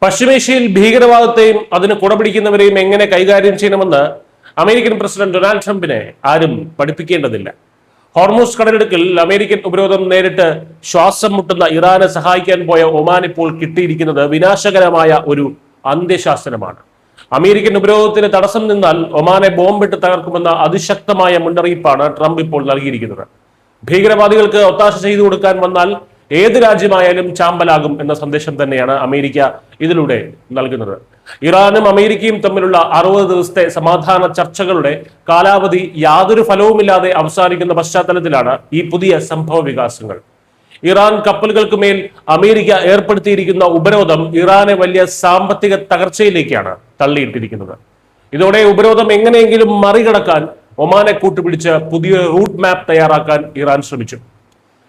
പശ്ചിമേഷ്യയിൽ ഭീകരവാദത്തെയും അതിന് കുടപിടിക്കുന്നവരെയും എങ്ങനെ കൈകാര്യം ചെയ്യണമെന്ന് അമേരിക്കൻ പ്രസിഡന്റ് ഡൊണാൾഡ് ട്രംപിനെ ആരും പഠിപ്പിക്കേണ്ടതില്ല. ഹോർമൂസ് കടലിടുക്കിൽ അമേരിക്കൻ ഉപരോധം നേരിട്ട് ശ്വാസം മുട്ടുന്ന ഇറാനെ സഹായിക്കാൻ പോയ ഒമാൻ ഇപ്പോൾ കിട്ടിയിരിക്കുന്നത് വിനാശകരമായ ഒരു അന്ത്യശാസനമാണ്. അമേരിക്കൻ ഉപരോധത്തിന് തടസ്സം നിന്നാൽ ഒമാനെ ബോംബിട്ട് തകർക്കുമെന്ന അതിശക്തമായ മുന്നറിയിപ്പാണ് ട്രംപ് ഇപ്പോൾ നൽകിയിരിക്കുന്നത്. ഭീകരവാദികൾക്ക് ഒത്താശ ചെയ്തു കൊടുക്കാൻ വന്നാൽ ഏത് രാജ്യമായാലും ചാമ്പലാകും എന്ന സന്ദേശം തന്നെയാണ് അമേരിക്ക ഇതിലൂടെ നൽകുന്നത്. ഇറാനും അമേരിക്കയും തമ്മിലുള്ള 60 ദിവസത്തെ സമാധാന ചർച്ചകളുടെ കാലാവധി യാതൊരു ഫലവുമില്ലാതെ അവസാനിക്കുന്ന പശ്ചാത്തലത്തിലാണ് ഈ പുതിയ സംഭവ വികാസങ്ങൾ. ഇറാൻ കപ്പലുകൾക്ക് മേൽ അമേരിക്ക ഏർപ്പെടുത്തിയിരിക്കുന്ന ഉപരോധം ഇറാനെ വലിയ സാമ്പത്തിക തകർച്ചയിലേക്കാണ് തള്ളിയിട്ടിരിക്കുന്നത്. ഇതോടെ ഉപരോധം എങ്ങനെയെങ്കിലും മറികടക്കാൻ ഒമാനെ കൂട്ടുപിടിച്ച് പുതിയ റൂട്ട് മാപ്പ് തയ്യാറാക്കാൻ ഇറാൻ ശ്രമിച്ചു.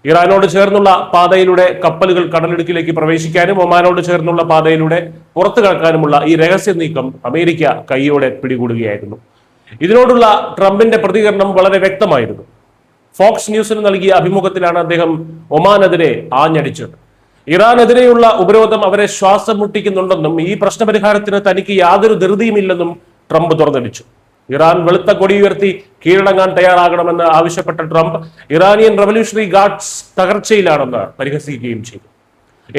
ഇറാനോട് ചേർന്നുള്ള പാതയിലൂടെ കപ്പലുകൾ കടലിടുക്കിലേക്ക് പ്രവേശിക്കാനും ഒമാനോട് ചേർന്നുള്ള പാതയിലൂടെ പുറത്തു കടക്കാനുമുള്ള ഈ രഹസ്യ നീക്കം അമേരിക്ക കൈയോടെ പിടികൂടുകയായിരുന്നു. ഇതിനോടുള്ള ട്രംപിന്റെ പ്രതികരണം വളരെ വ്യക്തമായിരുന്നു. ഫോക്സ് ന്യൂസിന് നൽകിയ അഭിമുഖത്തിലാണ് അദ്ദേഹം ഒമാനെതിരെ ആഞ്ഞടിച്ചത്. ഇറാനെതിരെയുള്ള ഉപരോധം അവരെ ശ്വാസം മുട്ടിക്കുന്നുണ്ടെന്നും ഈ പ്രശ്നപരിഹാരത്തിന് തനിക്ക് യാതൊരു ധൃതിയുമില്ലെന്നും ട്രംപ് തുറന്നടിച്ചു. ഇറാൻ വെളുത്ത കൊടി ഉയർത്തി കീഴടങ്ങാൻ തയ്യാറാകണമെന്ന് ആവശ്യപ്പെട്ട ട്രംപ് ഇറാനിയൻ റവല്യൂഷണറി ഗാർഡ്സ് തകർച്ചയിലാണെന്ന് പരിഹസിക്കുകയും ചെയ്തു.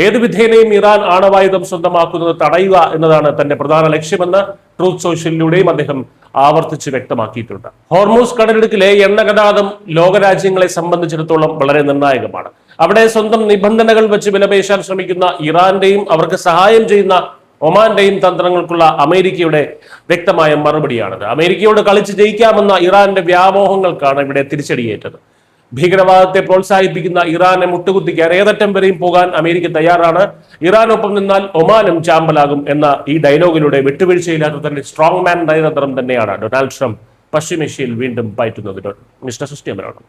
ഏത് വിധേനയും ഇറാൻ ആണവായുധം സ്വന്തമാക്കുന്നത് തടയുക എന്നതാണ് തന്റെ പ്രധാന ലക്ഷ്യമെന്ന് ട്രൂത്ത് സോഷ്യലിലൂടെയും അദ്ദേഹം ആവർത്തിച്ച് വ്യക്തമാക്കിയിട്ടുണ്ട്. ഹോർമൂസ് കടലിടുക്കിലെ എണ്ണ ഗതാഗതം ലോകരാജ്യങ്ങളെ സംബന്ധിച്ചിടത്തോളം വളരെ നിർണായകമാണ്. അവിടെ സ്വന്തം നിബന്ധനകൾ വെച്ച് വിലപേശാൻ ശ്രമിക്കുന്ന ഇറാന്റെയും അവർക്ക് സഹായം ചെയ്യുന്ന ഒമാന്റെയും തന്ത്രങ്ങൾക്കുള്ള അമേരിക്കയുടെ വ്യക്തമായ മറുപടിയാണിത്. അമേരിക്കയോട് കളിച്ച് ജയിക്കാമെന്ന ഇറാന്റെ വ്യാമോഹങ്ങൾക്കാണ് ഇവിടെ തിരിച്ചടിയേറ്റത്. ഭീകരവാദത്തെ പ്രോത്സാഹിപ്പിക്കുന്ന ഇറാനെ മുട്ടുകുത്തിക്കാൻ ഏതറ്റം വരെയും പോകാൻ അമേരിക്ക തയ്യാറാണ്. ഇറാനൊപ്പം നിന്നാൽ ഒമാനും ചാമ്പലാകും എന്ന ഈ ഡയലോഗിലൂടെ വിട്ടുവീഴ്ചയില്ലാത്ത തന്നെ സ്ട്രോങ് മാൻ നയതന്ത്രം തന്നെയാണ് ഡൊണാൾഡ് ട്രംപ് പശ്ചിമേഷ്യയിൽ വീണ്ടും പയറ്റുന്നത്. മിസ്റ്റർ സുഷ്ടിയമരാണ്.